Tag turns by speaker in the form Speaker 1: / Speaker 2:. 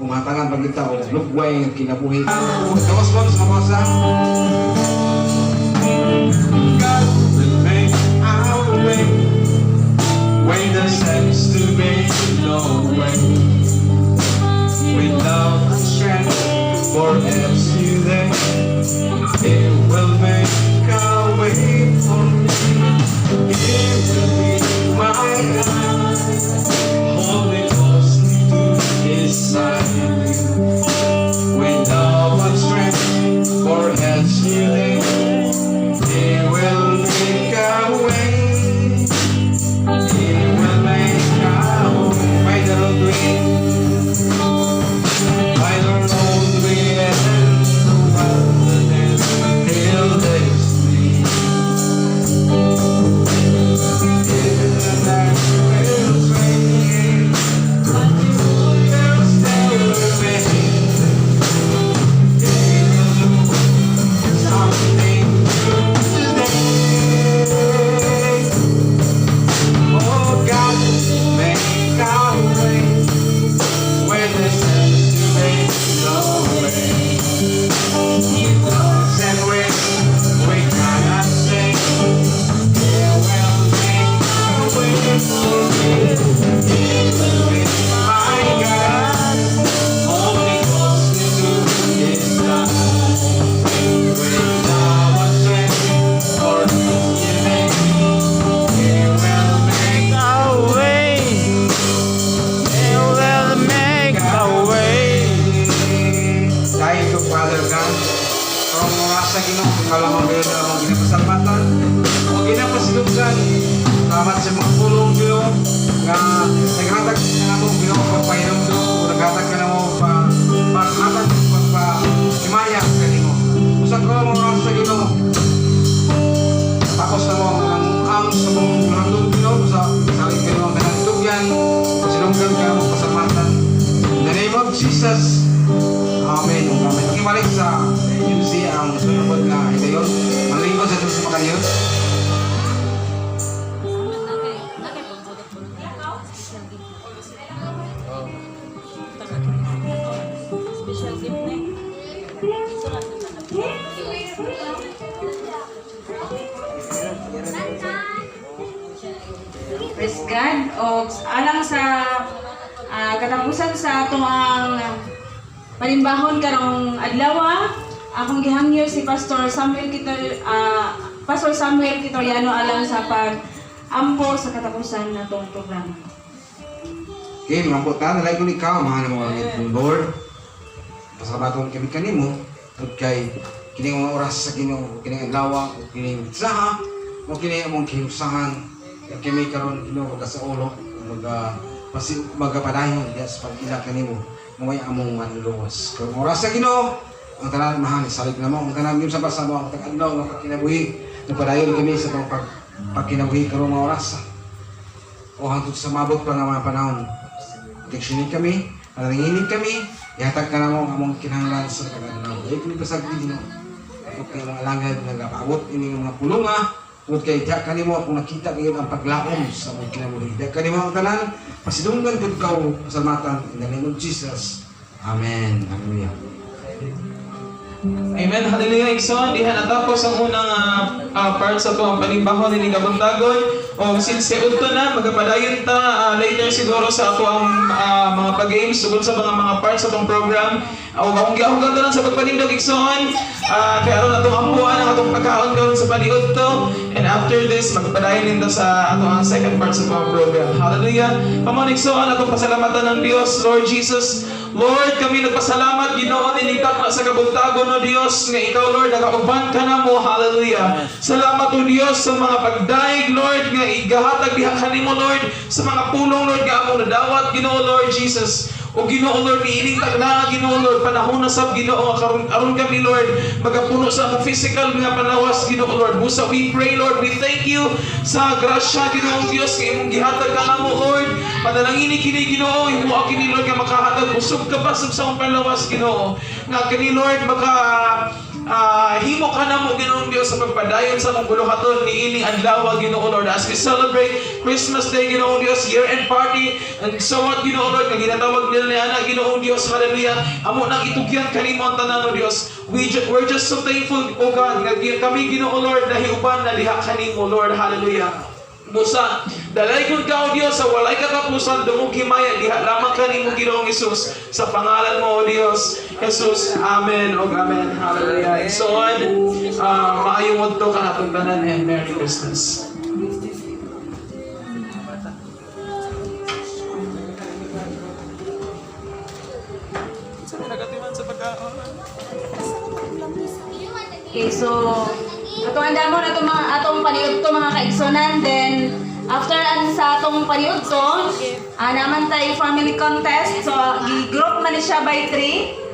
Speaker 1: umatangan pagkita o lugway ang kinabuhi. Kawas-kawas sa kawasan. God will make our way when there seems to be no way. With love and strength for you there, it will make a way for me. It will be my God, holding closely to His side. With love and strength for you there, it will make a way. It will make a way. By the road we, by the road we and the wilderness, till they sleep. In the night will swing, but you will still remain. They will do something today. Oh God, make a way when there seems to be no way. And when we cannot sing, He will make a way for me. He will be my God, holding closely to His side. With love and strength for His giving, He will make a way. He will make a way. Dahil ko, Father God, karong mga sa Ginoo, kalamang gayon na mga ginapasalmatan, mga ginapasilugdan, salamat sa mga pulong Ginoo, nga naghatag ka na mo Ginoo pagpahinom Ginoo, naghatag ka na mo paghatag, pagpahimaya ka Ginoo. Usag ko mga sa Ginoo, tapos na mo ang sa mong bulandog Ginoo, sa saling Ginoo ang kanagtugyan, pasilugdan ka mo pasalmatan. In the name of Jesus, Amen. Amen. Pakibalik sa UC ang sunod na ito. Malingkod sa Diyos sa pagkanyot.
Speaker 2: Special gift na Praise God. O alang sa katapusan sa atong ang panimbahon karong adlaw, akong gihangyo si Pastor Samuel Kitoriano alang sa pag-ampo sa katapusan na itong programa.
Speaker 1: Okay, mga puta, nalay ko ikaw, mahal mo ang itong Lord. Pasalamatong kami kanimo, at kay kining mga oras sa Ginoo, kining adlaw, kining saha, o kining among kinusahan, at kami karon Ginoo sa ulo, magapadayon sa pag-ila kanimo, may among manluwas. Kung oras sa Ginoo, ang tanan mahal, salig na mo, ang tanan yung sa basa mo, ang tag-adlaw, ang pagkinabuhi, nagpadayon kami sa pagkinabuhi karong mga oras. O hangtod sa mabot pa ng mga panahon, diksyonin kami, nananginig kami, ihatag ka na mo ang among kinahanglan sa tag-adlaw. Dahil kami pasagdi Ginoo, at kay mga langad, nag-aabot, ini mga pulunga, tungkol kay diya kanimo kung nakita kayo ang paglaom sa mga kinabuhi. Diya kanimo ang tanan, pasidunggan kung ikaw pasalmatan in the name of Jesus. Amen. Hallelujah.
Speaker 3: Amen. Hallelujah. Igsoon, diha natapos ang unang part sa ito ang panimbahon ni Gabuntagon. O since udto na, magapadayon ta later siguro sa ato ang mga pag-games tungkol sa mga parts sa itong program. O akong giahugan to lang sa pagpanindog igsoon. Kaya aron atong ampuan ang atong pagkaon gawin sa paniud to. And after this, magpadayon din to sa ato ang second part sa itong program. Hallelujah. Come on, igsoon, atong pasalamatan ng Diyos, Lord Jesus. Lord, kami nagpasalamat, Ginoo, inikak na sa kabuntagon, O Diyos, nga Ikaw, Lord, nakauban ka na mo. Hallelujah. Salamat, O Diyos, sa mga pagdaig, Lord, nga igahatag diha kanimo, Lord, sa mga pulong, Lord, nga among nadawat, Ginoo, Lord Jesus. O Ginoo, Lord, iinitag na, Ginoo, Lord, panahon na sab, Ginoo, aron kami, Lord, magapuno sa among physical nga panawas, Ginoo, Lord. Busa, we pray, Lord, we thank you sa grasya, Ginoo, Diyos, nga imong gihatag ka na mo, Lord. Panalangin kini, Ginoo, imo kini, Lord, nga makahatag busog ka ba sa among panawas, Ginoo. Nga kini, Lord, himo ka na mo Ginoong Dios sa pagpadayon sa mong buluhaton ni ining adlaw Ginoo Lord, as we celebrate Christmas Day Ginoong Dios, year-end party and so what Ginoong Lord, nga ginatawag nila ni ana Ginoong Dios, hallelujah, amo nang itugyan kanimo ang tanan o Dios. We're just so thankful, O God, nga kami Ginoo Lord, nahiuban na diha kanimo Lord, hallelujah. Musa, dalay kung ka o Diyos sa walay katapusan, dumog himaya, diha lamang kanimo Ginoong Isus, sa pangalan mo o Diyos, Jesus, Amen o Amen, hallelujah. And so on, maayong mudto ka natong tanan and Merry Christmas.
Speaker 2: Okay, so atong andamon atong paniud to mga kaigsunan, then after sa atong paniud to, naman tay family contest. So gi-group man ni siya by 3.